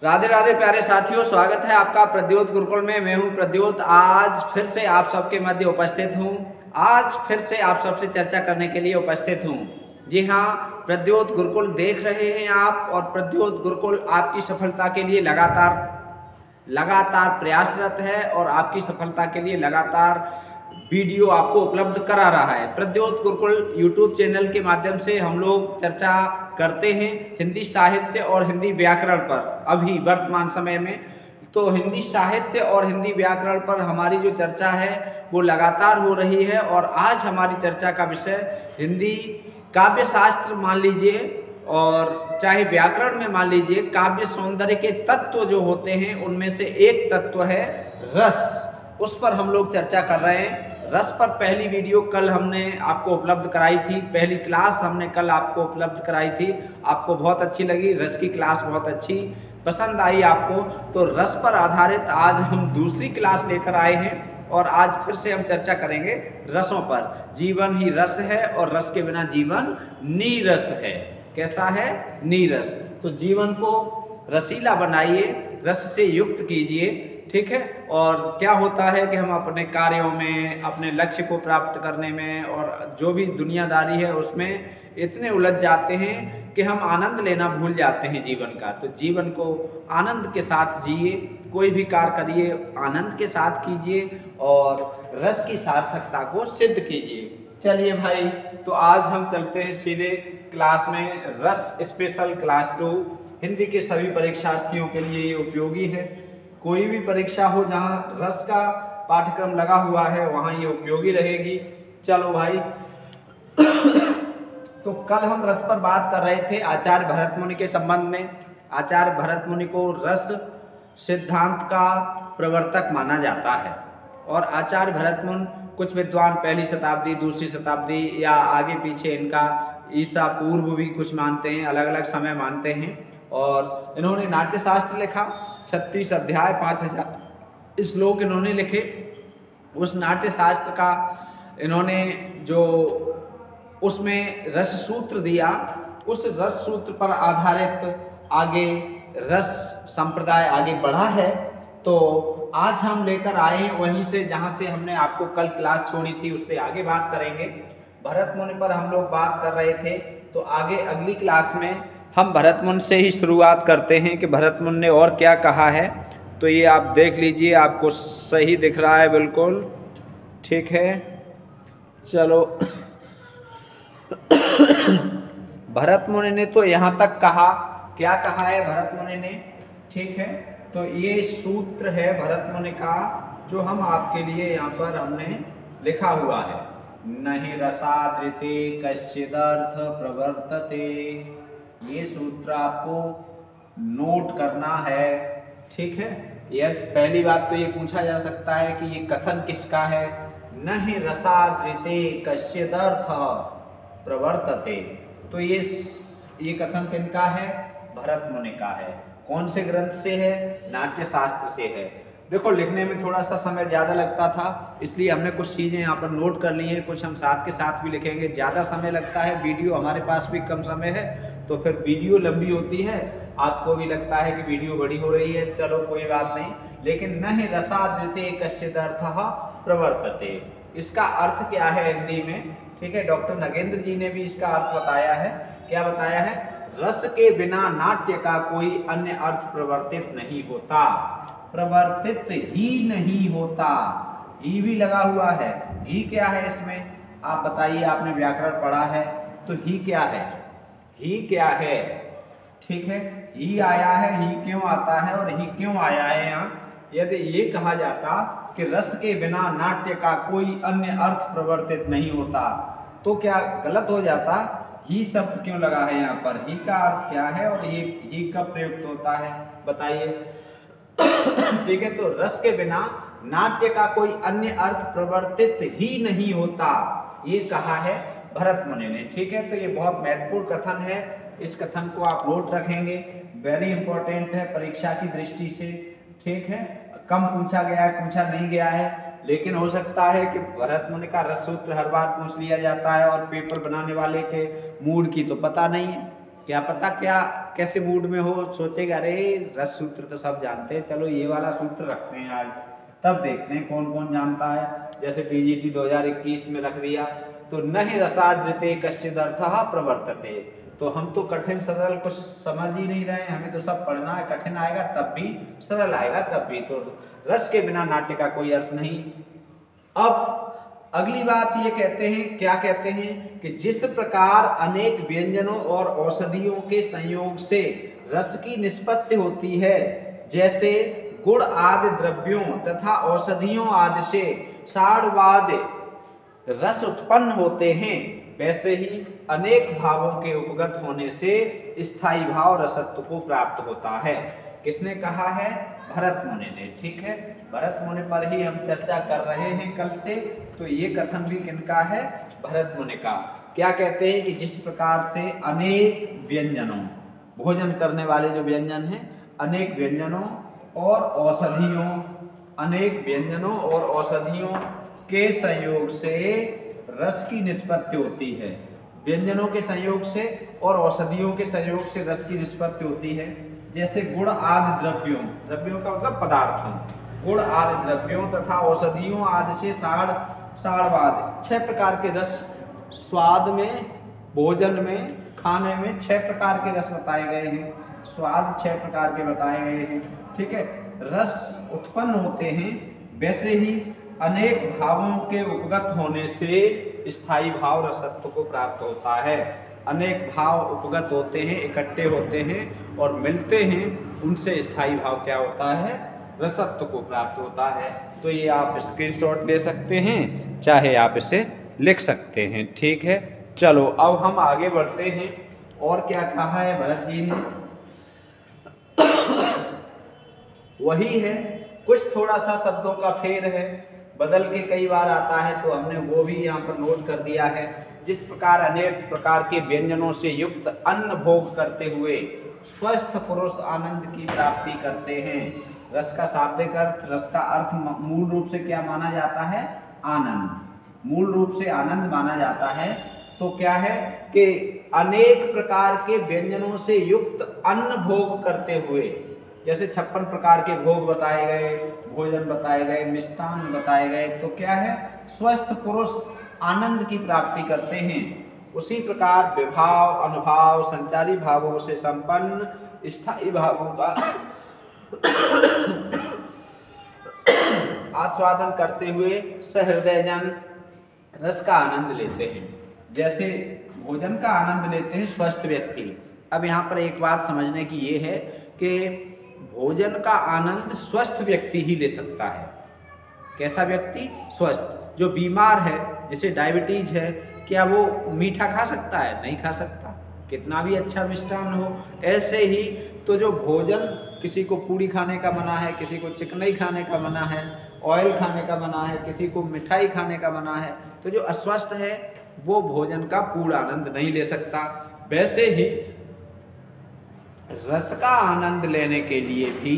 राधे राधे प्यारे साथियों, स्वागत है आपका प्रद्योत गुरुकुल में। मैं हूं प्रद्योत। आज फिर से आप सबके मध्य उपस्थित हूं। आज फिर से आप सबसे चर्चा करने के लिए उपस्थित हूं। जी हां, प्रद्योत गुरुकुल देख रहे हैं आप, और प्रद्योत गुरुकुल आपकी सफलता के लिए लगातार प्रयासरत है और आपकी सफलता के लिए लगातार वीडियो आपको उपलब्ध करा रहा है। प्रद्योत गुरुकुल यूट्यूब चैनल के माध्यम से हम लोग चर्चा करते हैं हिंदी साहित्य और हिंदी व्याकरण पर। अभी वर्तमान समय में तो हिंदी साहित्य और हिंदी व्याकरण पर हमारी जो चर्चा है वो लगातार हो रही है। और आज हमारी चर्चा का विषय हिंदी काव्य शास्त्र मान लीजिए, और चाहे व्याकरण में मान लीजिए, काव्य सौंदर्य के तत्व जो होते हैं उनमें से एक तत्व है रस। उस पर हम लोग चर्चा कर रहे हैं। रस पर पहली वीडियो कल हमने आपको उपलब्ध कराई थी, पहली क्लास हमने कल आपको उपलब्ध कराई थी। आपको बहुत अच्छी लगी, रस की क्लास बहुत अच्छी पसंद आई आपको। तो रस पर आधारित आज हम दूसरी क्लास लेकर आए हैं, और आज फिर से हम चर्चा करेंगे रसों पर। जीवन ही रस है और रस के बिना जीवन नीरस है। कैसा है? नीरस। तो जीवन को रसीला बनाइए, रस से युक्त कीजिए, ठीक है। और क्या होता है कि हम अपने कार्यों में, अपने लक्ष्य को प्राप्त करने में और जो भी दुनियादारी है उसमें इतने उलझ जाते हैं कि हम आनंद लेना भूल जाते हैं जीवन का। तो जीवन को आनंद के साथ जिए, कोई भी कार्य करिए आनंद के साथ कीजिए और रस की सार्थकता को सिद्ध कीजिए। चलिए भाई, तो आज हम चलते हैं सीधे क्लास में। रस स्पेशल क्लास 2 हिंदी के सभी परीक्षार्थियों के लिए ये उपयोगी है। कोई भी परीक्षा हो जहां रस का पाठ्यक्रम लगा हुआ है वहां ये उपयोगी रहेगी। चलो भाई, तो कल हम रस पर बात कर रहे थे आचार्य भरत मुनि के संबंध में। आचार्य भरत मुनि को रस सिद्धांत का प्रवर्तक माना जाता है। और आचार्य भरत मुनि कुछ विद्वान पहली शताब्दी, दूसरी शताब्दी या आगे पीछे इनका ईसा पूर्व भी कुछ मानते हैं, अलग अलग समय मानते हैं। और इन्होंने नाट्य शास्त्र लिखा, 36 अध्याय 5000 श्लोक इन्होंने लिखे। उस नाट्य शास्त्र का इन्होंने जो उसमें रस सूत्र दिया, उस रस सूत्र पर आधारित आगे रस संप्रदाय आगे बढ़ा है। तो आज हम लेकर आए हैं वहीं से जहां से हमने आपको कल क्लास छोड़ी थी, उससे आगे बात करेंगे। भरत मुनि पर हम लोग बात कर रहे थे, तो आगे अगली क्लास में हम भरत मुनि से ही शुरुआत करते हैं कि भरत मुनि ने और क्या कहा है। तो ये आप देख लीजिए, आपको सही दिख रहा है बिल्कुल, ठीक है। चलो, भरत मुनि ने तो यहाँ तक कहा, क्या कहा है भरत मुनि ने, ठीक है। तो ये सूत्र है भरत मुनि का जो हम आपके लिए यहाँ पर हमने लिखा हुआ है। नहीं रसादृते कश्चिदर्थ प्रवर्तते। ये सूत्र आपको नोट करना है, ठीक है। यह पहली बात तो ये पूछा जा सकता है कि ये कथन किसका है। नहीं रसादृते कश्चिदर्थ प्रवर्तते। तो ये कथन किनका है? भरत मुनि का है। कौन से ग्रंथ से है? नाट्य शास्त्र से है। देखो, लिखने में थोड़ा सा समय ज़्यादा लगता था, इसलिए हमने कुछ चीज़ें यहाँ पर नोट कर ली हैं, कुछ हम साथ के साथ भी लिखेंगे। ज़्यादा समय लगता है, वीडियो हमारे पास भी कम समय है, तो फिर वीडियो लंबी होती है, आपको भी लगता है कि वीडियो बड़ी हो रही है। चलो कोई बात नहीं, लेकिन नहीं रसादृते कश्चिदर्थः प्रवर्तते, इसका अर्थ क्या है हिंदी में, ठीक है। डॉक्टर नगेंद्र जी ने भी इसका अर्थ बताया है। क्या बताया है? रस के बिना नाट्य का कोई अन्य अर्थ प्रवर्तित नहीं होता। प्रवर्तित ही नहीं होता, ही भी लगा हुआ है। ही क्या है इसमें? आप बताइए, आपने व्याकरण पढ़ा है, तो ही क्या है? ही क्या है, ठीक है। ही आया है, ही क्यों आता है और ही क्यों आया है यहाँ? यदि ये कहा जाता कि रस के बिना नाट्य का कोई अन्य अर्थ प्रवर्तित नहीं होता, तो क्या गलत हो जाता? ही शब्द क्यों लगा है यहाँ पर? ही का अर्थ क्या है और ये ही कब प्रयुक्त होता है, बताइए। ठीक है, तो रस के बिना नाट्य का कोई अन्य अर्थ प्रवर्तित ही नहीं होता, ये कहा है भरत मुनि ने, ठीक है। तो ये बहुत महत्वपूर्ण कथन है, इस कथन को आप नोट रखेंगे, वेरी इंपॉर्टेंट है परीक्षा की दृष्टि से, ठीक है। कम पूछा गया है, पूछा नहीं गया है, लेकिन हो सकता है कि भरत मुनि का रस सूत्र हर बार पूछ लिया जाता है और पेपर बनाने वाले के मूड की तो पता नहीं है, क्या पता क्या कैसे मूड में हो, सोचेगा अरे रस सूत्र तो सब जानते हैं, चलो ये वाला सूत्र रखते हैं आज, तब देखते हैं कौन कौन जानता है। जैसे टीजीटी 2021 में रख दिया, तो न ही रसादृते कश्चिद अर्थः प्रवर्तते। तो हम तो कठिन सरल कुछ समझ ही नहीं रहे हैं, हमें तो सब पढ़ना है, कठिन आएगा तब भी, सरल आएगा तब भी, तो रस के बिना नाट्य का कोई अर्थ नहीं। अब अगली बात ये कहते हैं, क्या कहते हैं कि जिस प्रकार अनेक व्यंजनों और औषधियों के संयोग से रस की निष्पत्ति होती है, जैसे गुड़ आदि द्रव्यों तथा औषधियों आदि से साड़वाद रस उत्पन्न होते हैं, वैसे ही अनेक भावों के उपगत होने से स्थायी भाव रसत्व को प्राप्त होता है। किसने कहा है? भरत मुनि ने। ठीक है, भरत मुनि पर ही हम चर्चा कर रहे हैं कल से। तो ये कथन भी किनका है? भरत मुनि का। क्या कहते हैं कि जिस प्रकार से अनेक व्यंजनों, भोजन करने वाले जो व्यंजन हैं, अनेक व्यंजनों और औषधियों, अनेक व्यंजनों और औषधियों के संयोग से रस की निष्पत्ति होती है। व्यंजनों के संयोग से और औषधियों के संयोग से रस की निष्पत्ति होती है। जैसे गुड़ आदि द्रव्यों, द्रव्यों का मतलब पदार्थों, गुड़ आदि द्रव्यों तथा औषधियों आदि से साड़वाद, 6 प्रकार के रस, स्वाद में, भोजन में, खाने में 6 प्रकार के रस बताए गए हैं, स्वाद 6 प्रकार के बताए गए हैं। ठीक है, रस उत्पन्न होते हैं, वैसे ही अनेक भावों के उपगत होने से स्थायी भाव रसत्व को प्राप्त होता है। अनेक भाव उपगत होते हैं, इकट्ठे होते हैं और मिलते हैं, उनसे स्थायी भाव क्या होता है? रसत्व को प्राप्त होता है। तो ये आप स्क्रीनशॉट ले सकते हैं, चाहे आप इसे लिख सकते हैं। ठीक है, चलो अब हम आगे बढ़ते हैं। और क्या कहा है भरत जी ने? वही है, कुछ थोड़ा सा शब्दों का फेर है, बदल के कई बार आता है, तो हमने वो भी यहाँ पर नोट कर दिया है। जिस प्रकार अनेक प्रकार के व्यंजनों से युक्त अन्न भोग करते हुए स्वस्थ पुरुष आनंद की प्राप्ति करते हैं। रस का शाब्दिक अर्थ, रस का अर्थ मूल रूप से क्या माना जाता है? आनंद। मूल रूप से आनंद माना जाता है। तो क्या है कि अनेक प्रकार के व्यंजनों से युक्त अन्न भोग करते हुए, जैसे 56 प्रकार के भोग बताए गए, भोजन बताए गए, मिष्टान्न बताए गए, तो क्या है? स्वस्थ पुरुष आनंद की प्राप्ति करते हैं। उसी प्रकार विभाव, अनुभाव, संचारी भावों से संपन्न स्थायी भावों का आस्वादन करते हुए सहृदयजन रस का आनंद लेते हैं। जैसे भोजन का आनंद लेते हैं स्वस्थ व्यक्ति। अब यहाँ पर एक बात समझने की ये है कि भोजन का आनंद स्वस्थ व्यक्ति ही ले सकता है। कैसा व्यक्ति? स्वस्थ। जो बीमार है, जिसे डायबिटीज है, क्या वो मीठा खा सकता है? नहीं खा सकता, कितना भी अच्छा मिष्टान्न हो। ऐसे ही तो जो भोजन, किसी को पूड़ी खाने का मना है, किसी को चिकनाई खाने का मना है, ऑयल खाने का मना है, किसी को मिठाई खाने का मना है, तो जो अस्वस्थ है वो भोजन का पूर्ण आनंद नहीं ले सकता। वैसे ही रस का आनंद लेने के लिए भी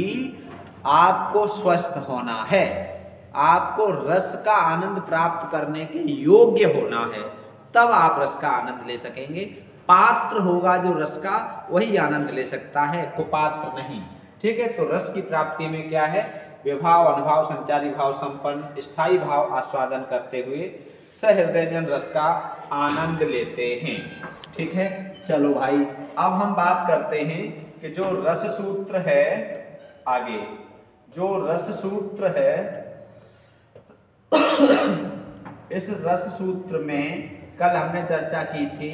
आपको स्वस्थ होना है, आपको रस का आनंद प्राप्त करने के योग्य होना है, तब आप रस का आनंद ले सकेंगे। पात्र होगा जो रस का, वही आनंद ले सकता है, कुपात्र नहीं। ठीक है, तो रस की प्राप्ति में क्या है? विभाव, अनुभाव, संचारी भाव संपन्न स्थायी भाव आस्वादन करते हुए सहृदयजन रस का आनंद लेते हैं। ठीक है, चलो भाई अब हम बात करते हैं कि जो रस सूत्र है, आगे जो रस सूत्र है, इस रस सूत्र में कल हमने चर्चा की थी,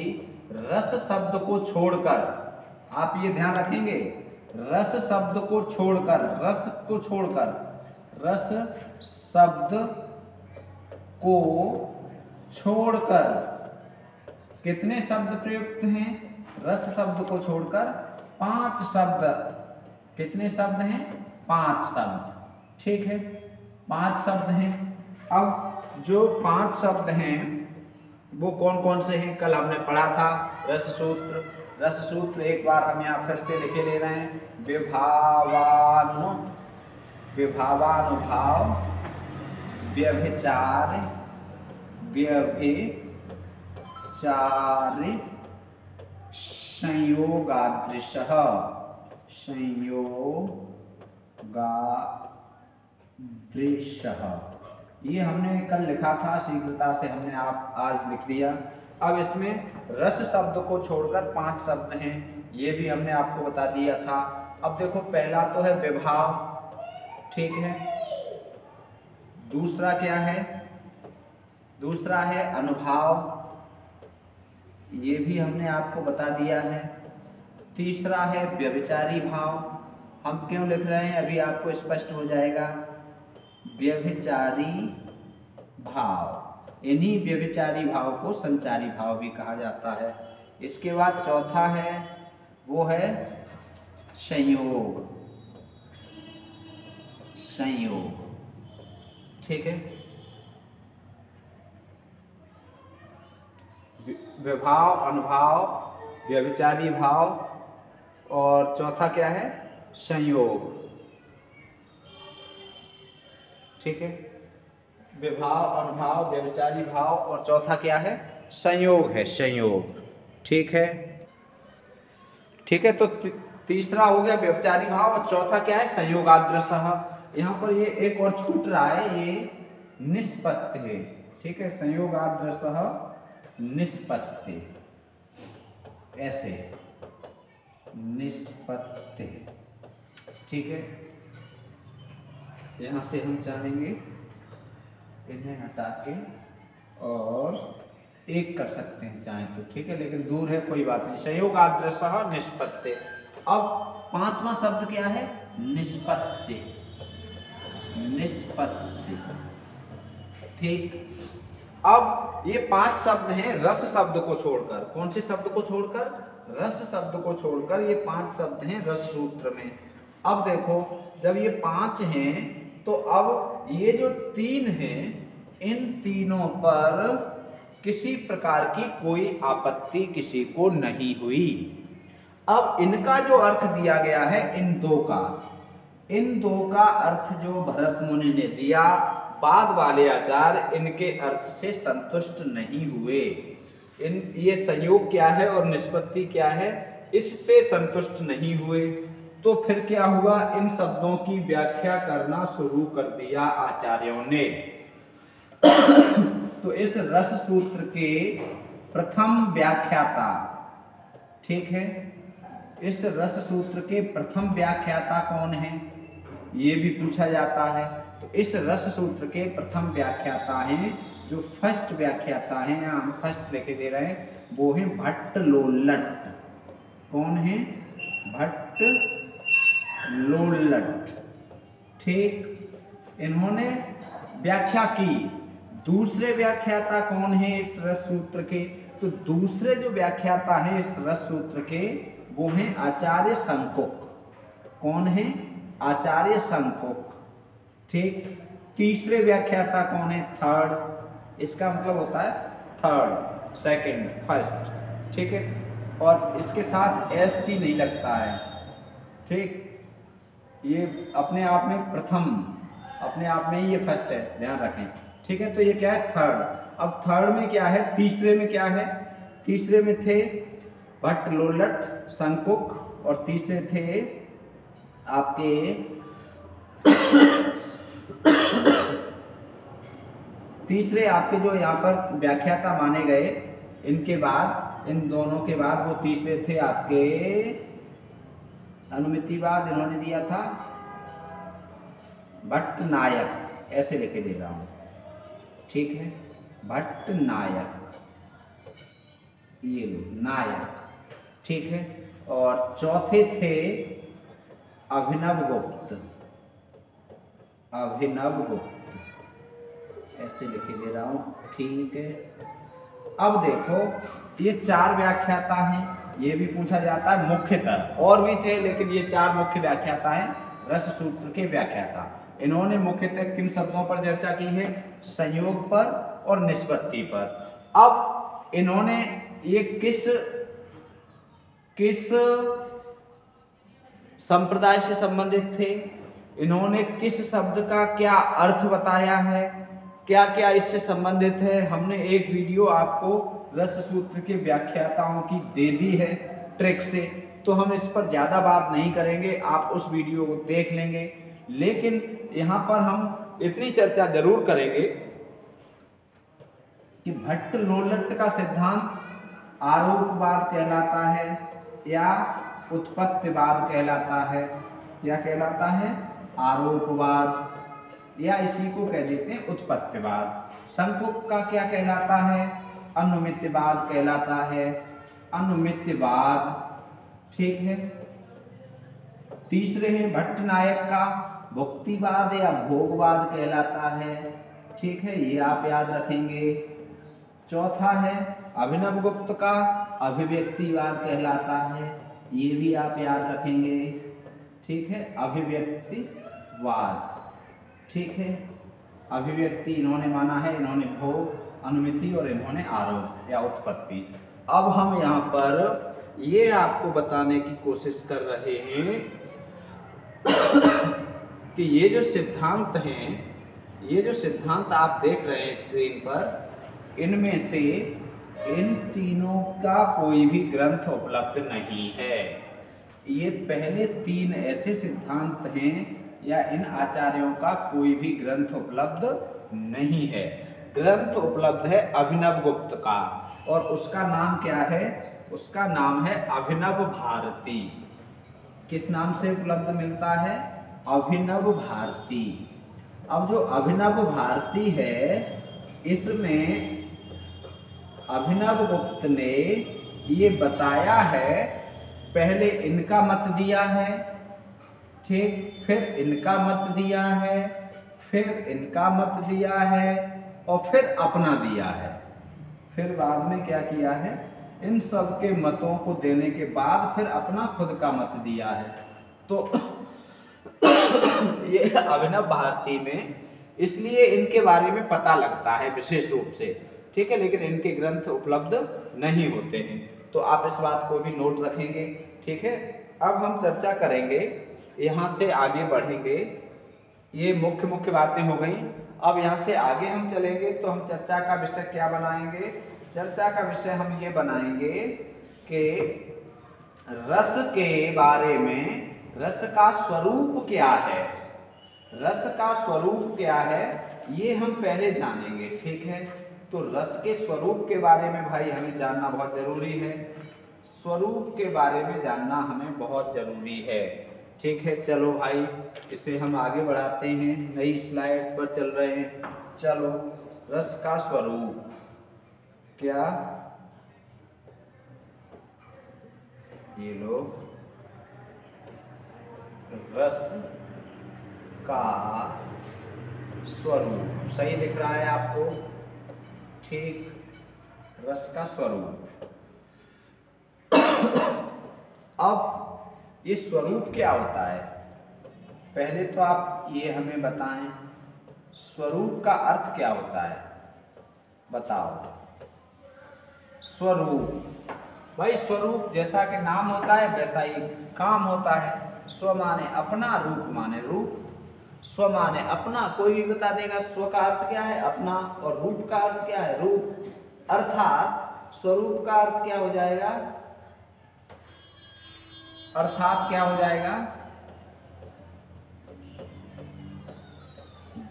रस शब्द को छोड़कर, आप ये ध्यान रखेंगे, रस शब्द को छोड़कर, रस को छोड़कर, रस शब्द को छोड़कर कितने शब्द प्रयुक्त हैं? रस शब्द को छोड़कर 5 शब्द। कितने शब्द हैं? 5 शब्द। ठीक है, 5 शब्द हैं। अब जो 5 शब्द हैं वो कौन कौन से हैं? कल हमने पढ़ा था रस सूत्र। रस सूत्र एक बार हम यहाँ फिर से लिखे ले रहे हैं। विभावानुभाव, व्यभिचार, व्यभिचार, संयोगादृशः, संयोगादृशः। ये हमने कल लिखा था, शीघ्रता से हमने आप आज लिख दिया। अब इसमें रस शब्द को छोड़कर 5 शब्द हैं, ये भी हमने आपको बता दिया था। अब देखो, पहला तो है विभाव, ठीक है। दूसरा क्या है? दूसरा है अनुभाव, ये भी हमने आपको बता दिया है। तीसरा है व्यभिचारी भाव। हम क्यों लिख रहे हैं अभी आपको स्पष्ट हो जाएगा। व्यभिचारी भाव, इन्हीं व्यभिचारी भाव को संचारी भाव भी कहा जाता है। इसके बाद चौथा है, वो है संयोग, संयोग, ठीक है। विभाव, अनुभाव, व्यभिचारी भाव और चौथा क्या है? संयोग, ठीक है। विभाव, अनुभाव, व्यभिचारी भाव और चौथा क्या है? संयोग है, संयोग, ठीक है। ठीक है, तो तीसरा हो गया व्यभिचारी भाव और चौथा क्या है? संयोगादृशः। यहाँ पर ये एक और छूट रहा है, ये निष्पत्ति है, ठीक है। संयोगादृशः निष्पत्ति, ऐसे निष्पत्ति, ठीक है। यहां से हम चाहेंगे इन्हें हटा के और एक कर सकते हैं चाहे तो, ठीक है, लेकिन दूर है, कोई बात नहीं। संयोगादृशः निष्पत्ति। अब 5वां शब्द क्या है? निष्पत्ति, निष्पत्ति, ठीक। अब ये 5 शब्द हैं रस शब्द को छोड़कर। कौन से शब्द को छोड़कर? रस शब्द को छोड़कर ये 5 शब्द हैं रस सूत्र में। अब देखो, जब ये 5 हैं तो अब ये जो 3 हैं, इन तीनों पर किसी प्रकार की कोई आपत्ति किसी को नहीं हुई। अब इनका जो अर्थ दिया गया है, इन दो का अर्थ जो भरत मुनि ने दिया, बाद वाले आचार्य इनके अर्थ से संतुष्ट नहीं हुए। ये संयोग क्या है और निष्पत्ति क्या है, इससे संतुष्ट नहीं हुए। तो फिर क्या हुआ? इन शब्दों की व्याख्या करना शुरू कर दिया आचार्यों ने। तो इस रस सूत्र के प्रथम व्याख्याता, ठीक है, इस रस सूत्र के प्रथम व्याख्याता कौन है, ये भी पूछा जाता है। तो इस रस सूत्र के प्रथम व्याख्याता हैं, जो फर्स्ट व्याख्याता हैं, यहाँ हम फर्स्ट लेके दे रहे हैं, वो है भट्टलोल्लट। कौन है? भट्टलोल्लट, ठीक। इन्होंने व्याख्या की। दूसरे व्याख्याता कौन है इस रस सूत्र के? तो दूसरे जो व्याख्याता है इस रस सूत्र के, वो हैं आचार्य शंकुक। कौन है? आचार्य शंकुक, ठीक। तीसरे व्याख्याता कौन है? थर्ड। इसका मतलब होता है थर्ड, सेकंड, फर्स्ट, ठीक है। और इसके साथ ST नहीं लगता है, ठीक। ये अपने आप में प्रथम, अपने आप में ही ये फर्स्ट है, ध्यान रखें, ठीक है। तो ये क्या है? थर्ड। अब थर्ड में क्या है? तीसरे में क्या है? तीसरे में थे भट्टलोल्लट, शंकुक, और तीसरे थे आपके तीसरे आपके जो यहाँ पर व्याख्याता माने गए, इनके बाद, इन दोनों के बाद वो तीसरे थे आपके अनुमितिवाद, इन्होंने दिया था भट्टनायक, ऐसे लेके दे रहा हूं, ठीक है। भट्टनायक, ये लो नायक, ठीक है। और चौथे थे अभिनवगुप्त, अभिनवगुप्त, ऐसे लिखे दे रहा हूं, ठीक है। अब देखो, ये 4 व्याख्याता हैं, ये भी पूछा जाता है मुख्यतः, और भी थे लेकिन ये 4 मुख्य व्याख्याता हैं रस सूत्र के व्याख्याता। इन्होंने मुख्यतः किन शब्दों पर चर्चा की है? संयोग पर और निष्पत्ति पर। अब इन्होंने ये किस संप्रदाय से संबंधित थे, इन्होंने किस शब्द का क्या अर्थ बताया है, क्या क्या इससे संबंधित है, हमने एक वीडियो आपको रस सूत्र के व्याख्याताओं की दे दी है ट्रिक से, तो हम इस पर ज्यादा बात नहीं करेंगे, आप उस वीडियो को देख लेंगे। लेकिन यहाँ पर हम इतनी चर्चा जरूर करेंगे कि भट्ट लोलट का सिद्धांत आरोपवाद कहलाता है या उत्पत्तिवाद कहलाता है। क्या कहलाता है? आरोपवाद, या इसी को कह देते हैं उत्पत्तिवाद। शंकुक का क्या कहलाता है? अनुमित्यवाद कहलाता है, अनुमित्यवाद। ठीक है। तीसरे हैं भट्ट नायक का भुक्तिवाद या भोगवाद कहलाता है। ठीक है, ये आप याद रखेंगे। चौथा है अभिनव गुप्त का अभिव्यक्तिवाद कहलाता है, ये भी आप याद रखेंगे। ठीक है, अभिव्यक्तिवाद। ठीक है, अभिव्यक्ति इन्होंने माना है, इन्होंने भोग, अनुमिति और इन्होंने आरोप या उत्पत्ति। अब हम यहाँ पर ये आपको बताने की कोशिश कर रहे हैं कि ये जो सिद्धांत हैं, ये जो सिद्धांत आप देख रहे हैं स्क्रीन पर, इनमें से इन तीनों का कोई भी ग्रंथ उपलब्ध नहीं है। ये पहले तीन ऐसे सिद्धांत हैं या इन आचार्यों का कोई भी ग्रंथ उपलब्ध नहीं है। ग्रंथ उपलब्ध है अभिनव गुप्त का, और उसका नाम क्या है? उसका नाम है अभिनव भारती। किस नाम से उपलब्ध मिलता है? अभिनव भारती। अब जो अभिनव भारती है, इसमें अभिनव गुप्त ने ये बताया है, पहले इनका मत दिया है, ठीक, फिर इनका मत दिया है, फिर इनका मत दिया है, और फिर अपना दिया है। फिर बाद में क्या किया है? इन सब के मतों को देने के बाद फिर अपना खुद का मत दिया है। तो ये अभिनव भारती में इसलिए इनके बारे में पता लगता है विशेष रूप से, ठीक है, लेकिन इनके ग्रंथ उपलब्ध नहीं होते हैं। तो आप इस बात को भी नोट रखेंगे। ठीक है, अब हम चर्चा करेंगे, यहाँ से आगे बढ़ेंगे। ये मुख्य मुख्य बातें हो गई। अब यहाँ से आगे हम चलेंगे तो हम चर्चा का विषय क्या बनाएंगे? चर्चा का विषय हम ये बनाएंगे कि रस के बारे में, रस का स्वरूप क्या है, रस का स्वरूप क्या है, ये हम पहले जानेंगे। ठीक है, तो रस के स्वरूप के बारे में भाई हमें जानना बहुत जरूरी है। स्वरूप के बारे में जानना हमें बहुत जरूरी है। ठीक है, चलो भाई इसे हम आगे बढ़ाते हैं, नई स्लाइड पर चल रहे हैं। चलो, रस का स्वरूप क्या, ये लो, रस का स्वरूप सही दिख रहा है आपको? ठीक, रस का स्वरूप। अब ये स्वरूप क्या होता है? पहले तो आप ये हमें बताएं, स्वरूप का अर्थ क्या होता है? बताओ। स्वरूप, भाई स्वरूप जैसा कि नाम होता है वैसा ही काम होता है। स्व माने अपना, रूप माने रूप। स्व माने अपना, कोई भी बता देगा स्व का अर्थ क्या है? अपना। और रूप का अर्थ क्या है? रूप। अर्थात स्वरूप का अर्थ क्या हो जाएगा? अर्थात क्या हो जाएगा?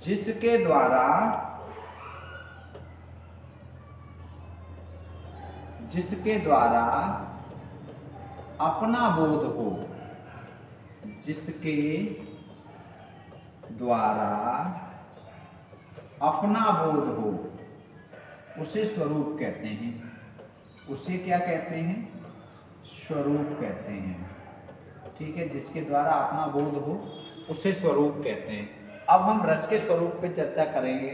जिसके द्वारा, जिसके द्वारा अपना बोध हो, जिसके द्वारा अपना बोध हो, उसे स्वरूप कहते हैं। उसे क्या कहते हैं? स्वरूप कहते हैं। ठीक है, जिसके द्वारा अपना बोध हो उसे स्वरूप कहते हैं। अब हम रस के स्वरूप पे चर्चा करेंगे।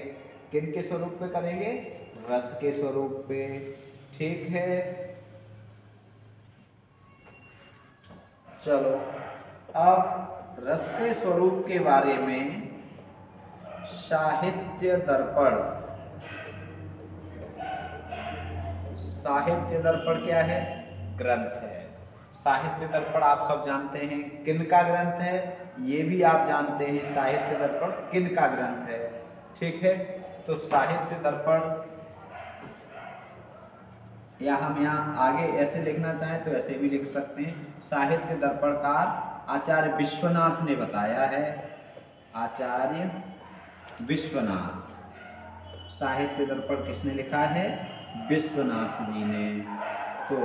किन के स्वरूप पे करेंगे? रस के स्वरूप पे। ठीक है, चलो अब रस के स्वरूप के बारे में साहित्य दर्पण, साहित्य दर्पण क्या है? ग्रंथ है। साहित्य दर्पण आप सब जानते हैं किन का ग्रंथ है, ये भी आप जानते हैं साहित्य दर्पण किन का ग्रंथ है। ठीक है, तो साहित्य दर्पण या हम यहाँ आगे ऐसे लिखना चाहें तो ऐसे भी लिख सकते हैं। साहित्य दर्पणकार आचार्य विश्वनाथ ने बताया है, आचार्य विश्वनाथ। साहित्य दर्पण किसने लिखा है? विश्वनाथ जी ने। तो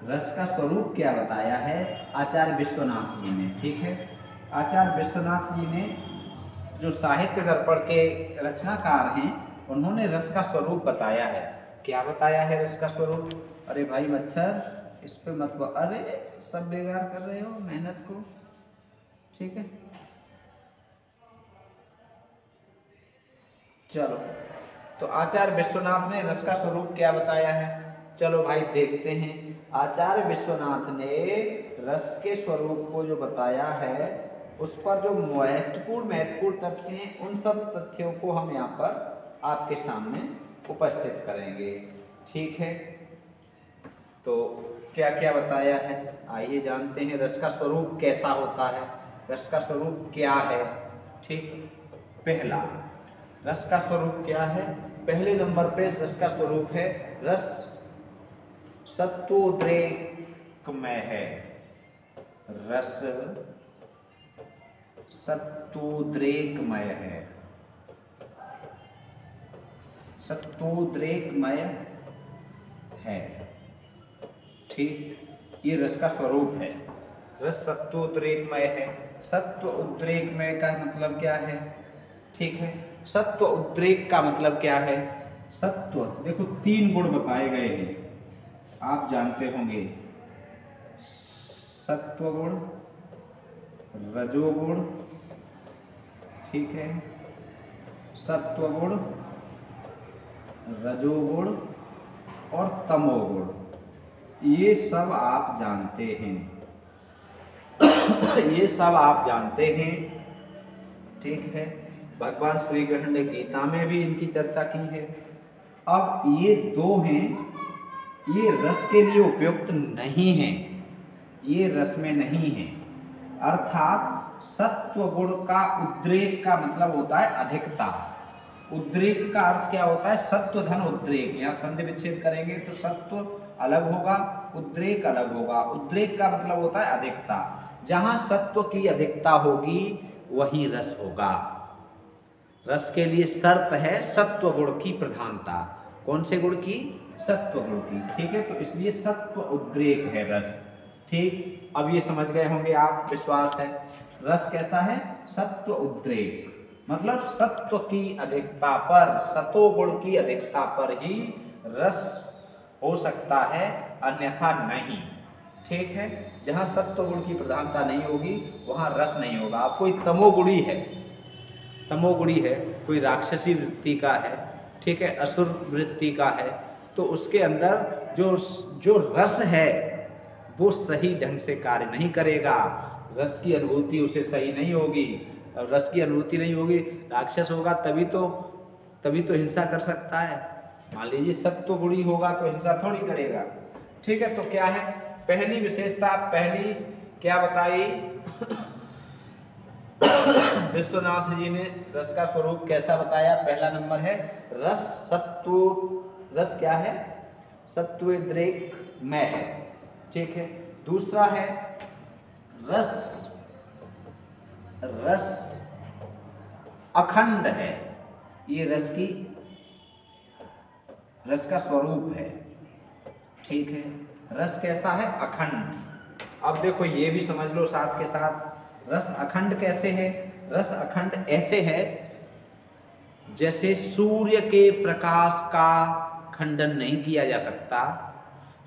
रस का स्वरूप क्या बताया है? आचार्य विश्वनाथ जी ने। ठीक है, आचार्य विश्वनाथ जी ने जो साहित्य दर्पण के रचनाकार हैं, उन्होंने रस का स्वरूप बताया है। क्या बताया है रस का स्वरूप? अरे भाई मच्छर, इस पे मत अरे सब बेकार कर रहे हो मेहनत को। ठीक है, चलो, तो आचार्य विश्वनाथ ने रस का स्वरूप क्या बताया है? चलो भाई देखते हैं। आचार्य विश्वनाथ ने रस के स्वरूप को जो बताया है, उस पर जो महत्वपूर्ण तथ्य हैं, उन सब तथ्यों को हम यहाँ पर आपके सामने उपस्थित करेंगे। ठीक है, तो क्या क्या बताया है, आइए जानते हैं। रस का स्वरूप कैसा होता है, रस का स्वरूप क्या है? ठीक, पहला, रस का स्वरूप क्या है? पहले नंबर पे रस का स्वरूप है, रस सत्वोद्रेकमय है। रस सत्वोद्रेकमय है, सत्वोद्रेकमय है। ठीक, ये रस का स्वरूप है। रस सत्वोद्रेकमय है। सत्व उद्रेकमय का मतलब क्या है? ठीक है, सत्व उद्रेक का मतलब क्या है? सत्व, देखो 3 गुण बताए गए हैं, आप जानते होंगे। सत्व गुण, रजोगुण, ठीक है, सत्व गुण, रजोगुण और तमोगुण, ये सब आप जानते हैं। ये सब आप जानते हैं। ठीक है, भगवान श्री कृष्ण ने गीता में भी इनकी चर्चा की है। अब ये 2 हैं, ये रस के लिए उपयुक्त नहीं हैं, ये रस में नहीं है। अर्थात सत्व गुण का उद्रेक का मतलब होता है अधिकता। उद्रेक का अर्थ क्या होता है? सत्व धन उद्रेक। यहाँ संधि विच्छेद करेंगे तो सत्व अलग होगा, उद्रेक अलग होगा। उद्रेक का मतलब होता है अधिकता। जहां सत्व की अधिकता होगी वहीं रस होगा। रस के लिए शर्त है सत्व गुण की प्रधानता। कौन से गुण की? सत्व गुण की। ठीक है, तो इसलिए सत्व उद्रेक है रस। ठीक, अब ये समझ गए होंगे आप, विश्वास है। रस कैसा है? सत्व उद्रेक, मतलब सत्व की अधिकता पर, सतोगुण की अधिकता पर ही रस हो सकता है, अन्यथा नहीं। ठीक है, जहां सत्व गुण की प्रधानता नहीं होगी वहां रस नहीं होगा। अब कोई तमोगुणी है, तमोगुणी है, कोई राक्षसी वृत्ति का है, ठीक है, असुर वृत्ति का है, तो उसके अंदर जो रस है वो सही ढंग से कार्य नहीं करेगा। रस की अनुभूति उसे सही नहीं होगी। रस की अनुभूति नहीं होगी, राक्षस होगा तभी तो हिंसा कर सकता है। मान लीजिए सत्व गुणी होगा तो हिंसा थोड़ी करेगा। ठीक है, तो क्या है पहली विशेषता? पहली क्या बताई? विश्वनाथ जी ने रस का स्वरूप कैसा बताया? पहला नंबर है रस सत्व। रस क्या है? सत्वोद्रेकमय है। ठीक है, दूसरा है रस अखंड है। ये रस का स्वरूप है। ठीक है, रस कैसा है? अखंड। अब देखो ये भी समझ लो साथ के साथ, रस अखंड कैसे है? रस अखंड ऐसे है जैसे सूर्य के प्रकाश का खंडन नहीं किया जा सकता।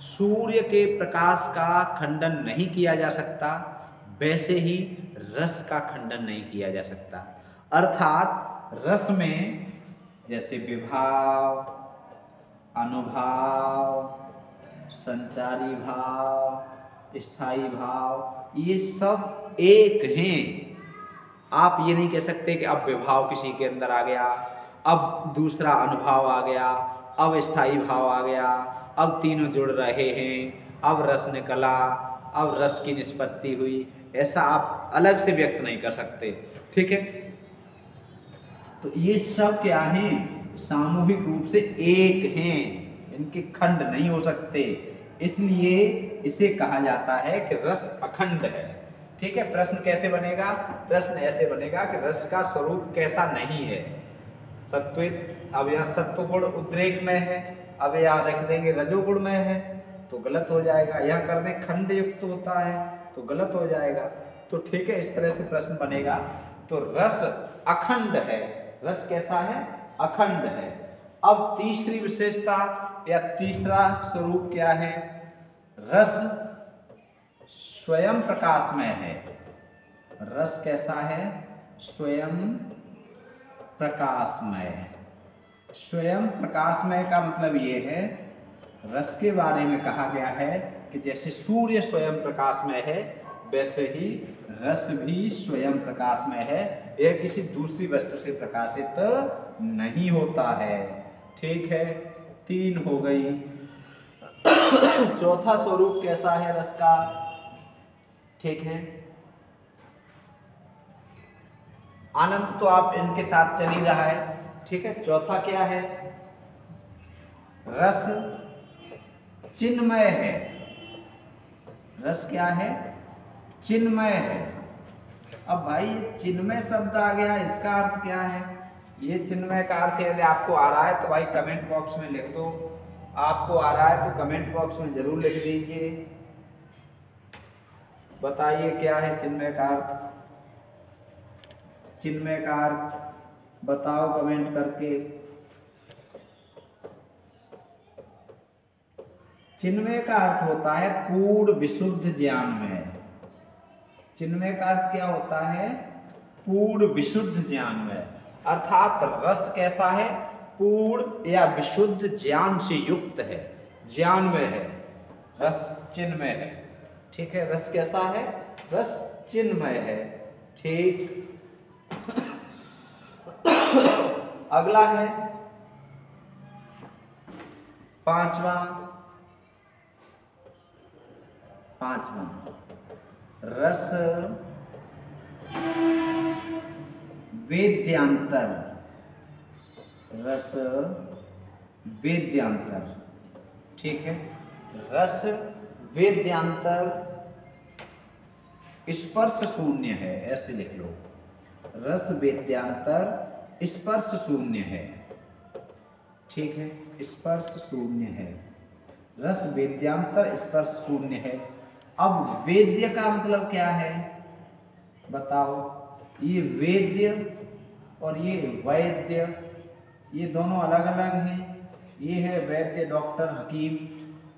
सूर्य के प्रकाश का खंडन नहीं किया जा सकता, वैसे ही रस का खंडन नहीं किया जा सकता। अर्थात रस में जैसे विभाव, अनुभाव, संचारी भाव, स्थायी भाव, ये सब एक हैं। आप ये नहीं कह सकते कि अब विभाव किसी के अंदर आ गया, अब दूसरा अनुभाव आ गया, अब स्थायी भाव आ गया, अब तीनों जुड़ रहे हैं, अब रस निकला, अब रस की निष्पत्ति हुई। ऐसा आप अलग से व्यक्त नहीं कर सकते। ठीक है, तो ये सब क्या हैं? सामूहिक रूप से एक हैं, इनके खंड नहीं हो सकते, इसलिए इसे कहा जाता है कि रस अखंड है। ठीक है, प्रश्न कैसे बनेगा? प्रश्न ऐसे बनेगा कि रस का स्वरूप कैसा नहीं है। सत्वित, अब यहाँ सत्वगुण उद्रेक में है, अब यहाँ रख देंगे रजोगुण में है तो गलत हो जाएगा, यहाँ कर दें खंड युक्त होता है तो गलत हो जाएगा। तो ठीक है, इस तरह से प्रश्न बनेगा। तो रस अखंड है, रस कैसा है? अखंड है। अब तीसरी विशेषता या तीसरा स्वरूप क्या है? रस स्वयं प्रकाशमय है। रस कैसा है? स्वयं प्रकाशमय। स्वयं प्रकाशमय का मतलब ये है, रस के बारे में कहा गया है कि जैसे सूर्य स्वयं प्रकाशमय है वैसे ही रस भी स्वयं प्रकाशमय है, यह किसी दूसरी वस्तु से प्रकाशित नहीं होता है। ठीक है, 3 हो गई। चौथा स्वरूप कैसा है रस का? ठीक है, आनंद तो आप इनके साथ चल ही रहा है। ठीक है, चौथा क्या है? रस चिन्मय है। रस क्या है? चिन्मय है। अब भाई चिन्मय शब्द आ गया, इसका अर्थ क्या है? ये चिन्मय का अर्थ यदि आपको आ रहा है तो भाई कमेंट बॉक्स में लिख दो। आपको आ रहा है तो कमेंट बॉक्स में जरूर लिख दीजिए, बताइए क्या है चिन्मय का अर्थ। चिन्मय का अर्थ बताओ कमेंट करके। चिन्मय का अर्थ होता है पूर्ण विशुद्ध ज्ञानमय। चिन्मय का अर्थ क्या होता है? पूर्ण विशुद्ध ज्ञानमय। अर्थात रस कैसा है? पूर्ण या विशुद्ध ज्ञान से युक्त है, ज्ञानमय है, रस चिन्मय है। ठीक है, रस कैसा है? रस चिन्मय है। ठीक, अगला है पांचवा रस वेद्यांतर। रस वेद्यांतर। ठीक है, रस वेद्यांतर स्पर्श शून्य है, ऐसे लिख लो। रस वेद्यांतर स्पर्श शून्य है। ठीक है, स्पर्श शून्य है। रस वेद्यांतर स्पर्श शून्य है। अब वेद्य का मतलब क्या है बताओ? ये वेद्य और ये वैद्य, ये दोनों अलग अलग हैं। ये है वैद्य, डॉक्टर, हकीम,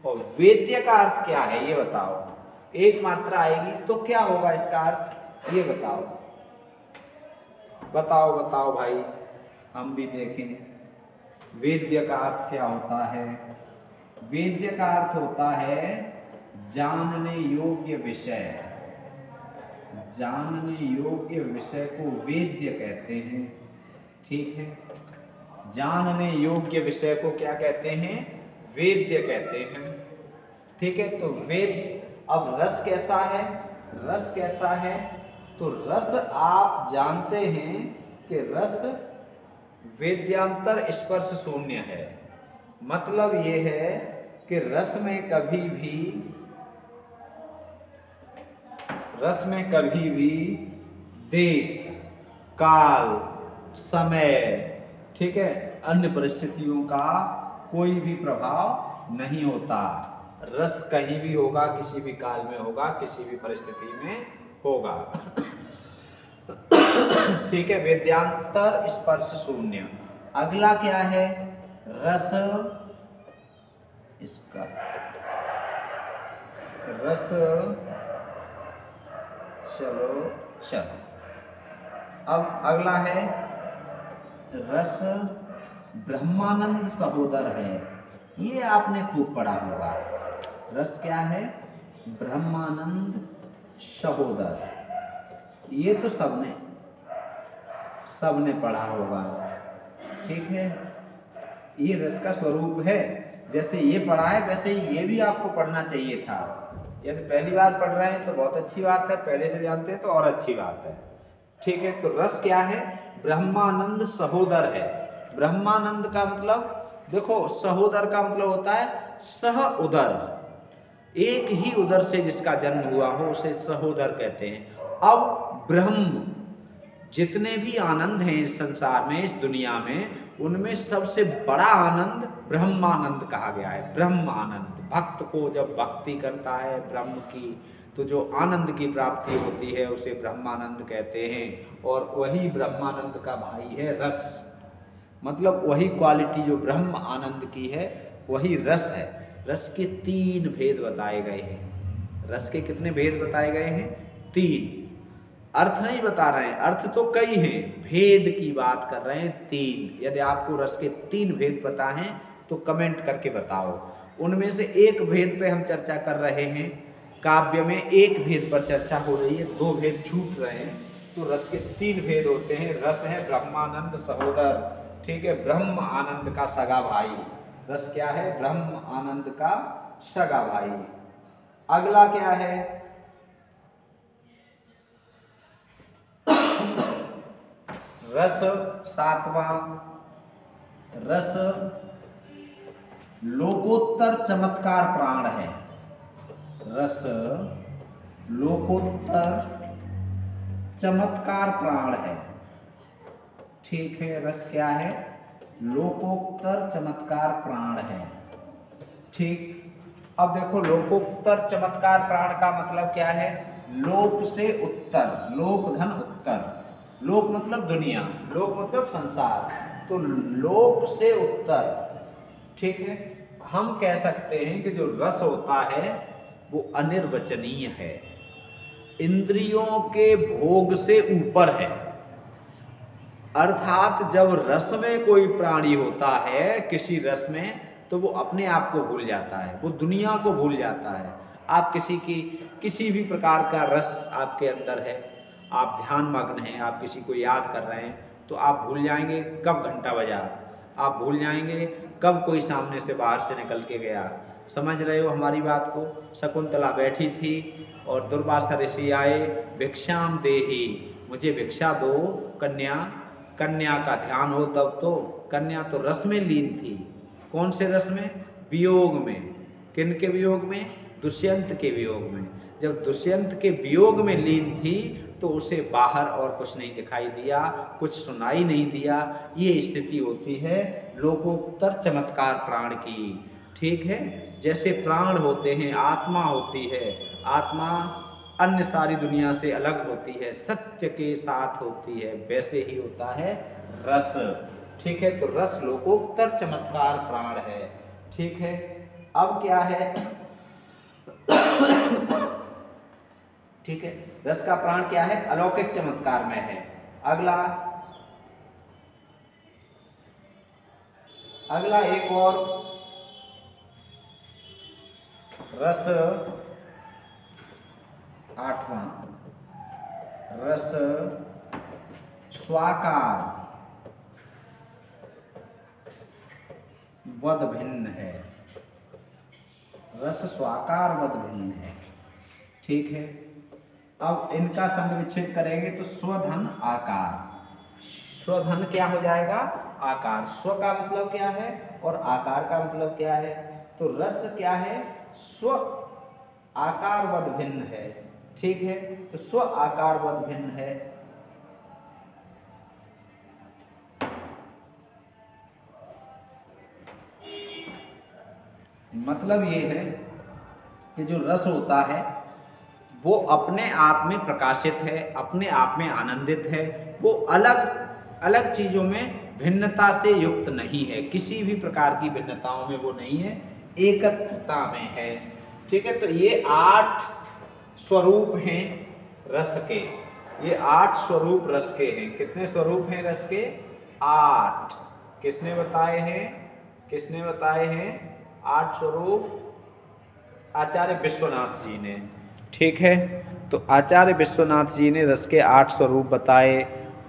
और वेद्य का अर्थ क्या है ये बताओ। एक मात्रा आएगी तो क्या होगा इसका अर्थ, ये बताओ। बताओ बताओ भाई, हम भी देखें वेद्य का अर्थ क्या होता है। वेद्य का अर्थ होता है जानने योग्य विषय। जानने योग्य विषय को वेद्य कहते हैं। ठीक है, जानने योग्य विषय को क्या कहते हैं? वेद्य कहते हैं। ठीक है, तो वेद। अब रस कैसा है? रस कैसा है? तो रस आप जानते हैं कि रस वेद्यांतर स्पर्श शून्य है। मतलब ये है कि रस में कभी भी देश, काल, समय, ठीक है, अन्य परिस्थितियों का कोई भी प्रभाव नहीं होता। रस कहीं भी होगा, किसी भी काल में होगा, किसी भी परिस्थिति में होगा। ठीक है, वेद्यांतर स्पर्श शून्य। अगला क्या है? रस, इसका रस, चलो। अब अगला है रस ब्रह्मानंद सहोदर है। ये आपने खूब पढ़ा होगा। रस क्या है? ब्रह्मानंद सहोदर। ये तो सबने पढ़ा होगा। ठीक है, ये रस का स्वरूप है। जैसे ये पढ़ा है वैसे ही ये भी आपको पढ़ना चाहिए था। यदि पहली बार पढ़ रहे हैं तो बहुत अच्छी बात है, पहले से जानते हैं तो और अच्छी बात है। ठीक है, तो रस क्या है? ब्रह्मानंद सहोदर है। ब्रह्मानंद का मतलब देखो, सहोदर का मतलब होता है सह उदर, एक ही उदर से जिसका जन्म हुआ हो उसे सहोदर कहते हैं। अब ब्रह्म, जितने भी आनंद हैं इस संसार में, इस दुनिया में, उनमें सबसे बड़ा आनंद ब्रह्मानंद कहा गया है। ब्रह्म आनंद, भक्त को जब भक्ति करता है ब्रह्म की, तो जो आनंद की प्राप्ति होती है उसे ब्रह्मानंद कहते हैं। और वही ब्रह्मानंद का भाई है रस, मतलब वही क्वालिटी जो ब्रह्म आनंद की है वही रस है। रस के 3 भेद बताए गए हैं। रस के कितने भेद बताए गए हैं? 3। अर्थ नहीं बता रहे हैं, अर्थ तो कई हैं, भेद की बात कर रहे हैं 3। यदि आपको रस के 3 भेद पता हैं तो कमेंट करके बताओ। उनमें से एक भेद पे हम चर्चा कर रहे हैं, काव्य में एक भेद पर चर्चा हो रही है, 2 भेद छूट रहे हैं। तो रस के 3 भेद होते हैं। रस है ब्रह्मानंद सहोदर, ठीक है, ब्रह्म आनंद का सगा भाई। रस क्या है? ब्रह्म आनंद का सगा भाई। अगला क्या है? रस 7वां, रस लोकोत्तर चमत्कार प्राण है। रस लोकोत्तर चमत्कार प्राण है, ठीक है। रस क्या है? लोकोत्तर चमत्कार प्राण है, ठीक। अब देखो, लोकोत्तर चमत्कार प्राण का मतलब क्या है? लोक से उत्तर, लोक धन उत्तर। लोक मतलब दुनिया, लोक मतलब संसार, तो लोक से उत्तर, ठीक है। हम कह सकते हैं कि जो रस होता है वो अनिर्वचनीय है, इंद्रियों के भोग से ऊपर है। अर्थात जब रस में कोई प्राणी होता है, किसी रस में, तो वो अपने आप को भूल जाता है, वो दुनिया को भूल जाता है। आप किसी भी प्रकार का रस आपके अंदर है, आप ध्यान मग्न हैं, आप किसी को याद कर रहे हैं, तो आप भूल जाएंगे कब घंटा बजा, आप भूल जाएंगे कब कोई सामने से बाहर से निकल के गया। समझ रहे हो हमारी बात को? शकुंतला बैठी थी और दुर्वासा ऋषि आए, भिक्षाम देहि, मुझे भिक्षा दो कन्या। कन्या का ध्यान हो तब तो, कन्या तो रस में लीन थी। कौन से रस में? वियोग में। किन के वियोग में? दुष्यंत के वियोग में। जब दुष्यंत के वियोग में लीन थी तो उसे बाहर और कुछ नहीं दिखाई दिया, कुछ सुनाई नहीं दिया। ये स्थिति होती है लोकोत्तर चमत्कार प्राण की, ठीक है। जैसे प्राण होते हैं, आत्मा होती है, आत्मा अन्य सारी दुनिया से अलग होती है, सत्य के साथ होती है, वैसे ही होता है रस, ठीक है। तो रस लोकोत्तर चमत्कार प्राण है, ठीक है। अब क्या है? ठीक है, रस का प्राण क्या है? अलौकिक चमत्कार में है। अगला एक और रस 8वां, रस स्वाकार वद भिन्न है। रस स्वाकार वद भिन्न है, ठीक है। अब इनका संधि विच्छेद करेंगे तो स्वधन आकार। स्वधन क्या हो जाएगा? आकार। स्व का मतलब क्या है और आकार का मतलब क्या है? तो रस क्या है? स्व आकार वद भिन्न है, ठीक है। तो स्व आकार वद भिन्न है। मतलब ये है कि जो रस होता है वो अपने आप में प्रकाशित है, अपने आप में आनंदित है, वो अलग अलग चीजों में भिन्नता से युक्त नहीं है, किसी भी प्रकार की भिन्नताओं में वो नहीं है, एकत्रता में है, ठीक है। तो ये 8 स्वरूप हैं रस के, ये 8 स्वरूप रस के हैं। कितने स्वरूप हैं रस के? 8। किसने बताए हैं? 8 स्वरूप आचार्य विश्वनाथ जी ने, ठीक है। तो आचार्य विश्वनाथ जी ने रस के 8 स्वरूप बताए।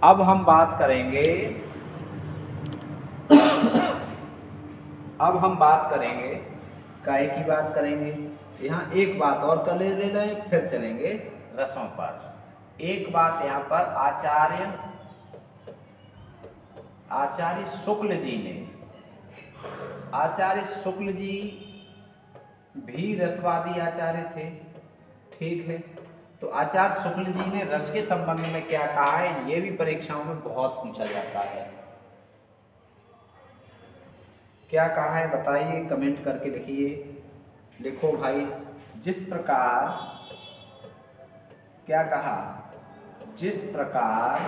अब हम बात करेंगे काय की बात करेंगे। यहाँ एक बात और कर ले रहे हैं, फिर चलेंगे रसों पर। एक बात यहाँ पर आचार्य शुक्ल जी ने, आचार्य शुक्ल जी भी रसवादी आचार्य थे, ठीक है। तो आचार्य शुक्ल जी ने रस के संबंध में क्या कहा है, ये भी परीक्षाओं में बहुत पूछा जाता है। क्या कहा है बताइए, कमेंट करके लिखिए। लिखो भाई, जिस प्रकार, क्या कहा, जिस प्रकार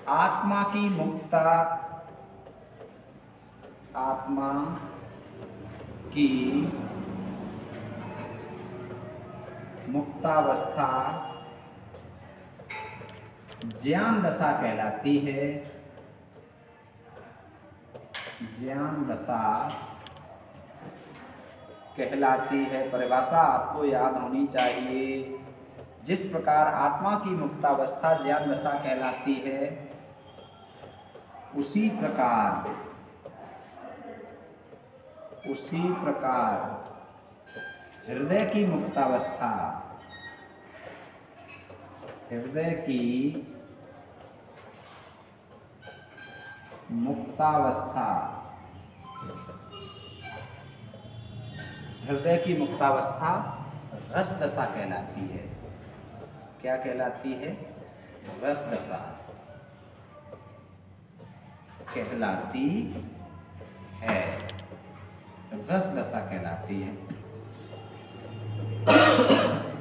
आत्मा की मुक्ता, आत्मा की मुक्तावस्था ज्ञान दशा कहलाती है, ज्ञान दशा कहलाती है। परिभाषा आपको याद होनी चाहिए। जिस प्रकार आत्मा की मुक्तावस्था ज्ञान दशा कहलाती है, उसी प्रकार हृदय की मुक्तावस्था, हृदय की मुक्तावस्था, हृदय की मुक्तावस्था रस दशा कहलाती है। क्या कहलाती है, रस दशा कहलाती है, रस दशा कहलाती है,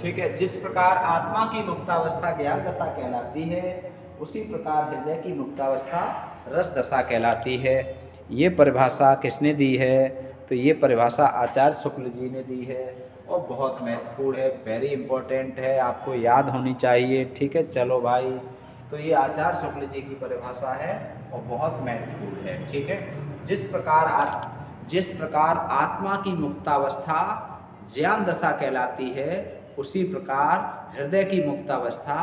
ठीक है। जिस प्रकार आत्मा की मुक्तावस्था ज्ञान दशा कहलाती है, उसी प्रकार हृदय की मुक्तावस्था रस दशा कहलाती है। ये परिभाषा किसने दी है, तो ये परिभाषा आचार्य शुक्ल जी ने दी है और बहुत महत्वपूर्ण है, वेरी इंपॉर्टेंट है, आपको याद होनी चाहिए, ठीक है। चलो भाई, तो ये आचार्य शुक्ल जी की परिभाषा है और बहुत महत्वपूर्ण है, ठीक है। जिस प्रकार आत्मा की मुक्तावस्था ज्ञान दशा कहलाती है, उसी प्रकार हृदय की मुक्तावस्था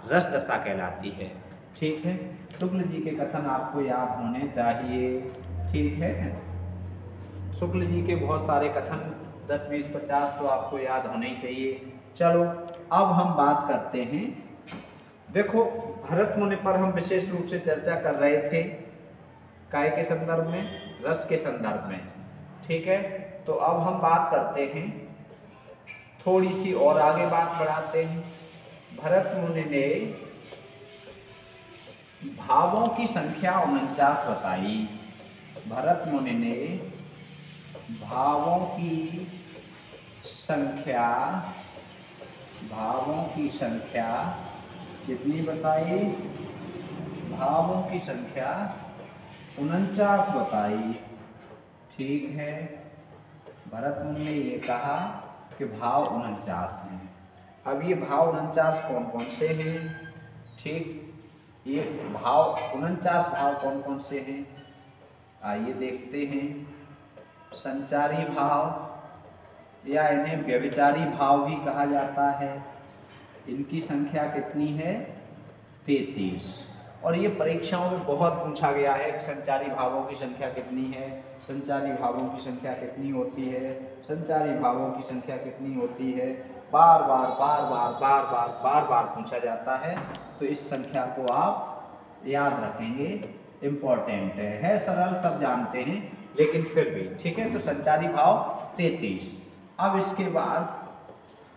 रस दशा कहलाती है, ठीक है। शुक्ल जी के कथन आपको याद होने चाहिए, ठीक है। शुक्ल जी के बहुत सारे कथन 10, 20, 50 तो आपको याद होने ही चाहिए। चलो अब हम बात करते हैं, देखो भरत मुनि पर हम विशेष रूप से चर्चा कर रहे थे, काय के संदर्भ में, रस के संदर्भ में, ठीक है। तो अब हम बात करते हैं, थोड़ी सी और आगे बात बढ़ाते हैं। भरत मुनि ने भावों की संख्या 49 बताई। भरत मुनि ने भावों की संख्या कितनी बताई, भावों की संख्या 49 बताई, ठीक है। भरत मुनि ने ये कहा कि भाव 49 हैं। अब ये भाव 49 कौन कौन से हैं, ठीक, ये भाव 49 भाव कौन कौन से हैं, आइए देखते हैं। संचारी भाव या इन्हें व्यभिचारी भाव भी कहा जाता है, इनकी संख्या कितनी है, 33। और ये परीक्षाओं में बहुत पूछा गया है कि संचारी भावों की संख्या कितनी है, संचारी भावों की संख्या कितनी होती है, संचारी भावों की संख्या कितनी होती है, बार बार पूछा जाता है। तो इस संख्या को आप याद रखेंगे, इम्पोर्टेंट है सरल, सब जानते हैं, लेकिन फिर भी, ठीक है। तो संचारी भाव 33। अब इसके बाद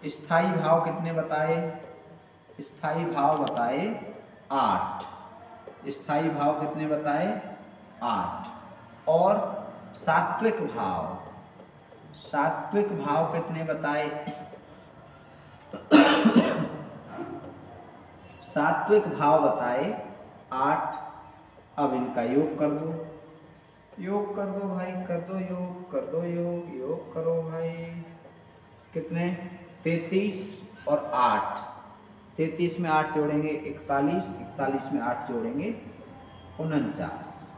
स्थायी भाव कितने बताए, स्थायी भाव बताए 8, स्थायी भाव कितने बताए, 8। और सात्विक भाव, सात्विक भाव कितने बताए, सात्विक भाव बताए 8। अब इनका योग कर दो, योग कर दो भाई, कर दो योग, कर दो योग, योग करो भाई, कितने, 33 और 8, 33 में 8 जोड़ेंगे 41, 41 में 8 जोड़ेंगे 49,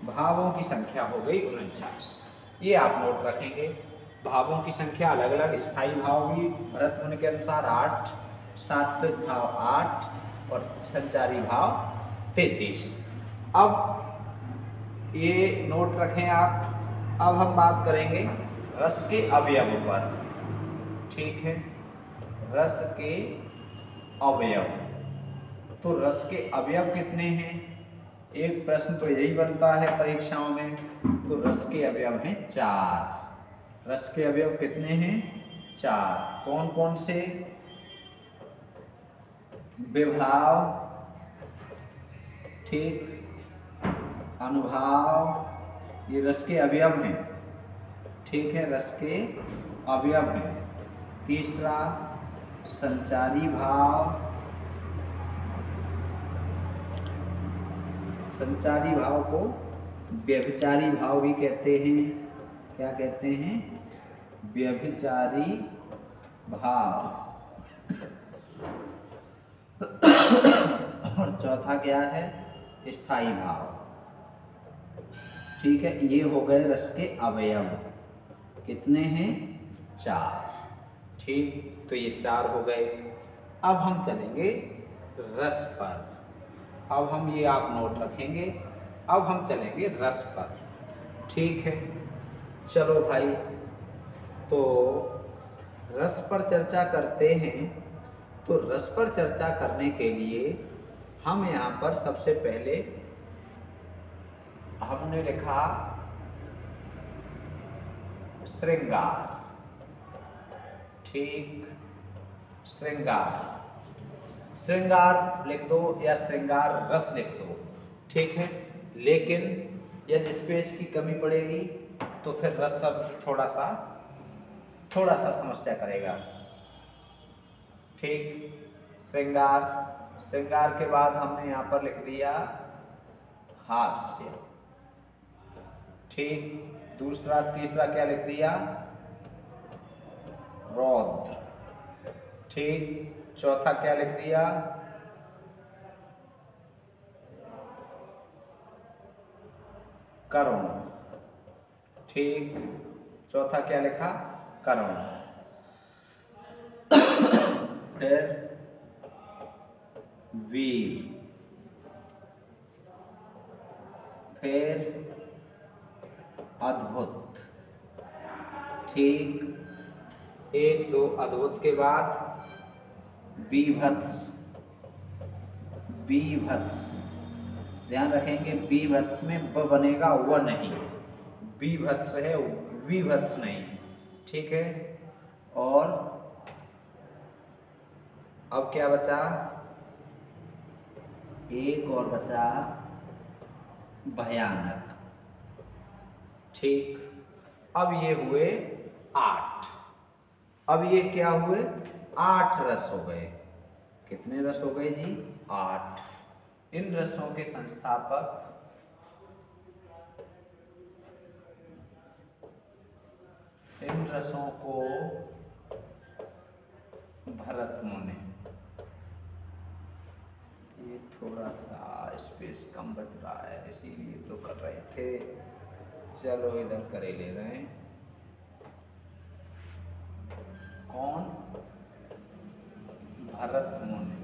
भावों की संख्या हो गई 49। ये आप नोट रखेंगे, भावों की संख्या अलग अलग, स्थायी भाव भी भरत मुनि के अनुसार 8, सात्विक भाव 8 और संचारी भाव 33। अब ये नोट रखें आप। अब हम बात करेंगे रस के अवयव पर, ठीक है, रस के अवयव। तो रस के अवयव कितने हैं, एक प्रश्न तो यही बनता है परीक्षाओं में। तो रस के अवयव हैं 4। रस के अवयव कितने हैं? 4। कौन कौन से? विभाव, ठीक, अनुभाव, ये रस के अवयव हैं, ठीक है, रस के अवयव हैं। तीसरा संचारी भाव, संचारी भाव को व्यभिचारी भाव भी कहते हैं। क्या कहते हैं? व्यभिचारी भाव। और चौथा क्या है? स्थायी भाव। ठीक है, ये हो गए रस के अवयव। कितने हैं? 4। ठीक, तो ये 4 हो गए। अब हम चलेंगे रस पर। अब हम ये आप नोट रखेंगे। अब हम चलेंगे रस पर। ठीक है, चलो भाई, तो रस पर चर्चा करते हैं। तो रस पर चर्चा करने के लिए हम यहाँ पर सबसे पहले हमने लिखा श्रृंगार। ठीक, श्रृंगार, श्रृंगार लिख दो या श्रृंगार रस लिख दो। ठीक है, लेकिन यदि स्पेस की कमी पड़ेगी तो फिर रस सब थोड़ा सा समस्या करेगा। ठीक, श्रृंगार, श्रृंगार के बाद हमने यहाँ पर लिख दिया हास्य। ठीक, दूसरा तीसरा क्या लिख दिया? रौद्र। ठीक, चौथा क्या लिख दिया? करुण। ठीक, चौथा क्या लिखा? करुण। फिर वीर, फिर अद्भुत। ठीक, 1 2 अद्भुत के बाद बीभत्स। बीभत्स, ध्यान रखेंगे, बीभत्स में ब बनेगा, व नहीं। बीभत्स है, विभत्स नहीं। ठीक है, और अब क्या बचा? एक और बचा, भयानक। ठीक, अब ये हुए 8। अब ये क्या हुए? 8 रस हो गए। कितने रस हो गए जी? 8। इन रसों के संस्थापक इन रसों को भरत मुनि, ये थोड़ा सा स्पेस कम बच रहा है इसीलिए तो कर रहे थे। चलो इधर करे ले रहे हैं। कौन? भरत मुनि।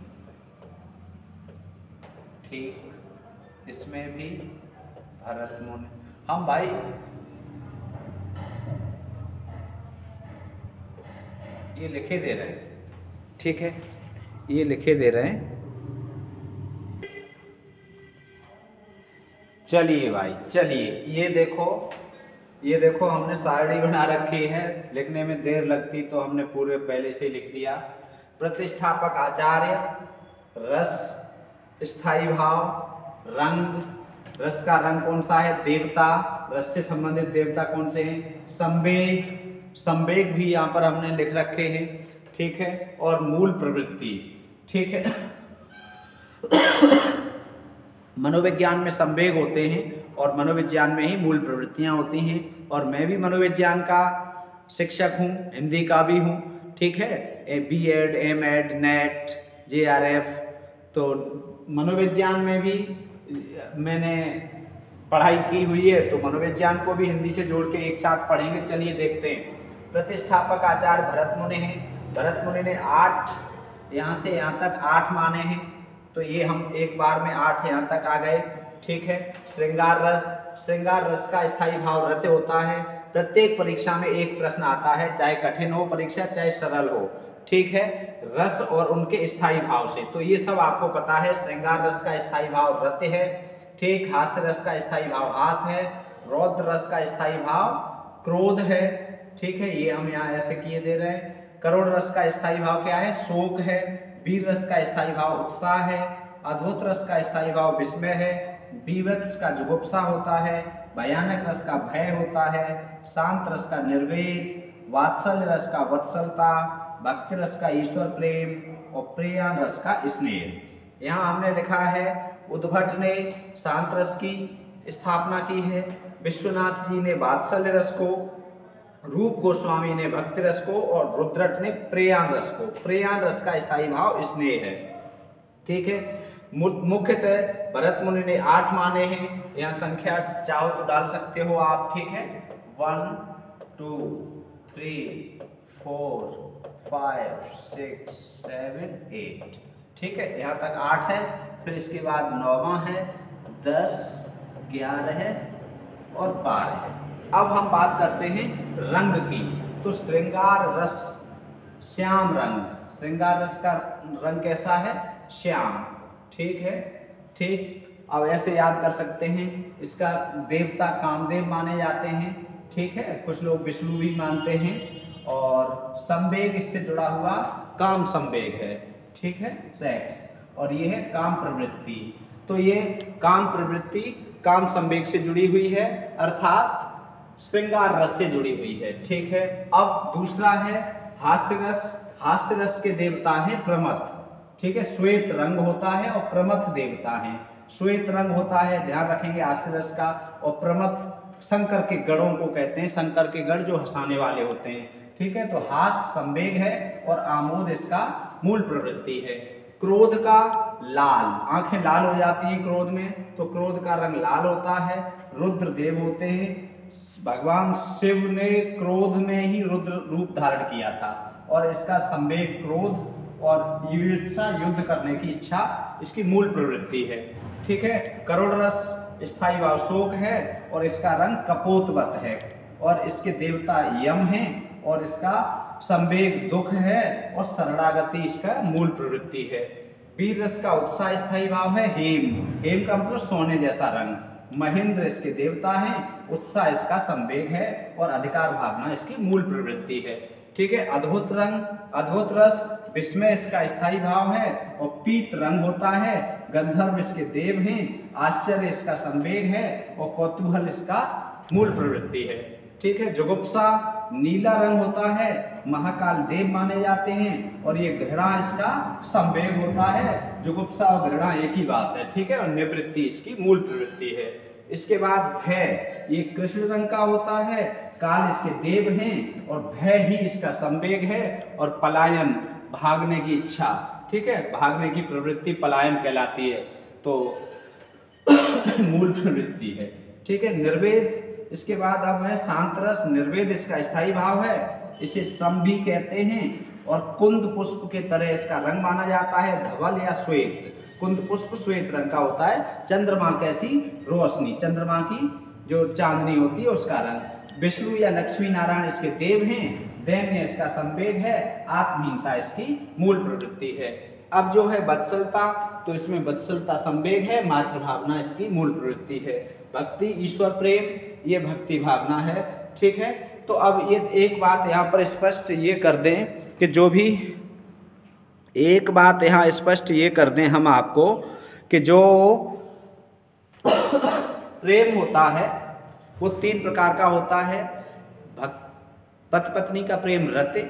ठीक, इसमें भी भरत मुनि। हम भाई ये लिखे दे रहे हैं। ठीक है, ये लिखे दे रहे हैं। चलिए भाई, चलिए, ये देखो हमने सारणी बना रखी है। लिखने में देर लगती तो हमने पूरे पहले से लिख दिया। प्रतिष्ठापक आचार्य, रस, स्थायी भाव, रंग, रस का रंग कौन सा है? देवता, रस से संबंधित देवता कौन से हैं? संवेग, संवेग भी यहाँ पर हमने लिख रखे हैं। ठीक है, और मूल प्रवृत्ति। ठीक है, मनोविज्ञान में संवेग होते हैं और मनोविज्ञान में ही मूल प्रवृत्तियां होती हैं। और मैं भी मनोविज्ञान का शिक्षक हूँ, हिंदी का भी हूँ। ठीक है, B.Ed, M.Ed, नेट, JRF, तो मनोविज्ञान में भी मैंने पढ़ाई की हुई है, तो मनोविज्ञान को भी हिंदी से जोड़ के एक साथ पढ़ेंगे। चलिए देखते हैं। प्रतिष्ठापक आचार्य भरत मुनि हैं। भरत मुनि ने 8, यहाँ से यहाँ तक 8 माने हैं, तो ये हम एक बार में 8 यहाँ तक आ गए। ठीक है, श्रृंगार रस, श्रृंगार रस का स्थायी भाव रत होता है। प्रत्येक परीक्षा में एक प्रश्न आता है, चाहे कठिन हो परीक्षा चाहे सरल हो। ठीक है, रस और उनके स्थायी भाव से, तो ये सब आपको पता है। श्रृंगार रस का स्थायी भाव रत है। ठीक। हास्य रस का स्थायी भाव हास है। रौद्र रस का स्थायी भाव क्रोध है, ठीक है, ये हम यहाँ ऐसे किए दे रहे हैं। करुण रस का स्थायी भाव क्या है? शोक है। वीर रस का स्थायी भाव उत्साह है। अद्भुत रस का स्थायी भाव विस्मय है। बीभत्स का जुगुप्सा होता है। भयानक रस का भय होता है। शांत रस का निर्वेद। वात्सल्य रस का वत्सलता। भक्ति रस का ईश्वर प्रेम और प्रेयान रस का स्नेह। यहाँ हमने लिखा है उद्भट ने शांत रस की स्थापना की है, विश्वनाथ जी ने वात्सल्य रस को, रूप गोस्वामी ने भक्ति रस को और रुद्रट ने प्रेयान रस को। प्रेयान रस का स्थायी भाव स्नेह है, ठीक है। मुख्यतः भरत मुनि ने 8 माने हैं। यहाँ संख्या चाहो तो डाल सकते हो आप, ठीक है। 1 2 3 4 5 6 7 8, ठीक है, यहाँ तक 8 है। फिर इसके बाद 9वां है, 10 11 है और 12 है। अब हम बात करते हैं रंग की। तो श्रृंगार रस श्याम रंग, श्रृंगार रस का रंग कैसा है? श्याम, ठीक है, ठीक। अब ऐसे याद कर सकते हैं, इसका देवता कामदेव माने जाते हैं, ठीक है, कुछ लोग विष्णु भी मानते हैं। और संवेग इससे जुड़ा हुआ काम संवेग है, ठीक है, सेक्स। और ये है काम प्रवृत्ति। तो ये काम प्रवृत्ति काम संवेग से जुड़ी हुई है, अर्थात श्रृंगार रस से जुड़ी हुई है, ठीक है। अब दूसरा है हास्य रस। हास्य रस के देवता हैं प्रमथ, ठीक है, श्वेत रंग होता है और प्रमथ देवता है। श्वेत रंग होता है, ध्यान रखेंगे, हास्य रस का। और प्रमथ शंकर के गढ़ों को कहते हैं, शंकर के गढ़ जो हंसाने वाले होते हैं, ठीक है। तो हास संवेग है और आमोद इसका मूल प्रवृत्ति है। क्रोध का लाल, आंखें लाल हो जाती हैं क्रोध में, तो क्रोध का रंग लाल होता है। रुद्र देव होते हैं, भगवान शिव ने क्रोध में ही रुद्र रूप धारण किया था और इसका संवेग क्रोध और युत्सा युद्ध करने की इच्छा इसकी मूल प्रवृत्ति है, ठीक है। करुण रस स्थायी भाव शोक है और इसका रंग कपोतवत है और इसके देवता यम हैं और इसका संवेग दुख है और शरणागति इसका मूल प्रवृत्ति है। वीर रस का उत्साह स्थायी भाव है। हेम, हेम का मतलब सोने जैसा रंग। महेंद्र इसके देवता हैं, उत्साह इसका संवेग है और अधिकार भावना इसकी मूल प्रवृत्ति है, ठीक है। अद्भुत रंग, अद्भुत रस विस्मय इसका स्थायी भाव है और पीत रंग होता है। गंधर्व इसके देव हैं, आश्चर्य इसका संवेग है और कौतूहल इसका मूल प्रवृत्ति है, ठीक है। जुगुप्सा नीला रंग होता है, महाकाल देव माने जाते हैं और ये घृणा इसका संवेग होता है। जुगुप्सा और घृणा एक ही बात है, ठीक है, और निवृत्ति इसकी मूल प्रवृत्ति है। इसके बाद भय, ये कृष्ण रंग का होता है, काल इसके देव हैं और भय ही इसका संवेग है। और पलायन भागने की इच्छा, ठीक है, भागने की प्रवृत्ति पलायन कहलाती है, तो मूल प्रवृत्ति है, ठीक है। निर्वेद, इसके बाद अब है शांत रस। निर्वेद इसका स्थायी भाव है, इसे सम भी कहते हैं और कुंद पुष्प के तरह इसका रंग माना जाता है, धवल या श्वेत। कुंद पुष्प श्वेत रंग का होता है। चंद्रमा कैसी रोशनी, चंद्रमा की जो चांदनी होती है उसका रंग। विष्णु या लक्ष्मी नारायण इसके देव हैं। दैन्य इसका संवेग है, आत्महीनता इसकी मूल प्रवृत्ति है। अब जो है वत्सलता, तो इसमें वत्सलता संवेग है, मातृभावना इसकी मूल प्रवृत्ति है। भक्ति ईश्वर प्रेम, ये भक्ति भावना है, ठीक है। तो अब ये एक बात यहाँ पर स्पष्ट ये कर दें कि जो भी एक बात यहाँ स्पष्ट ये कर दें हम आपको कि जो प्रेम होता है वो 3 प्रकार का होता है। पति पत्नी का प्रेम रति,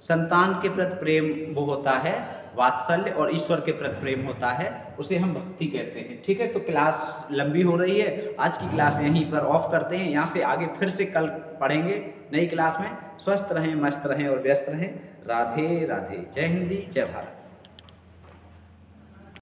संतान के प्रति प्रेम वो होता है वात्सल्य, और ईश्वर के प्रति प्रेम होता है, उसे हम भक्ति कहते हैं, ठीक है। तो क्लास लंबी हो रही है, आज की क्लास यहीं पर ऑफ करते हैं। यहाँ से आगे फिर से कल पढ़ेंगे नई क्लास में। स्वस्थ रहें, मस्त रहें और व्यस्त रहें। राधे राधे। जय हिंदी, जय भारत।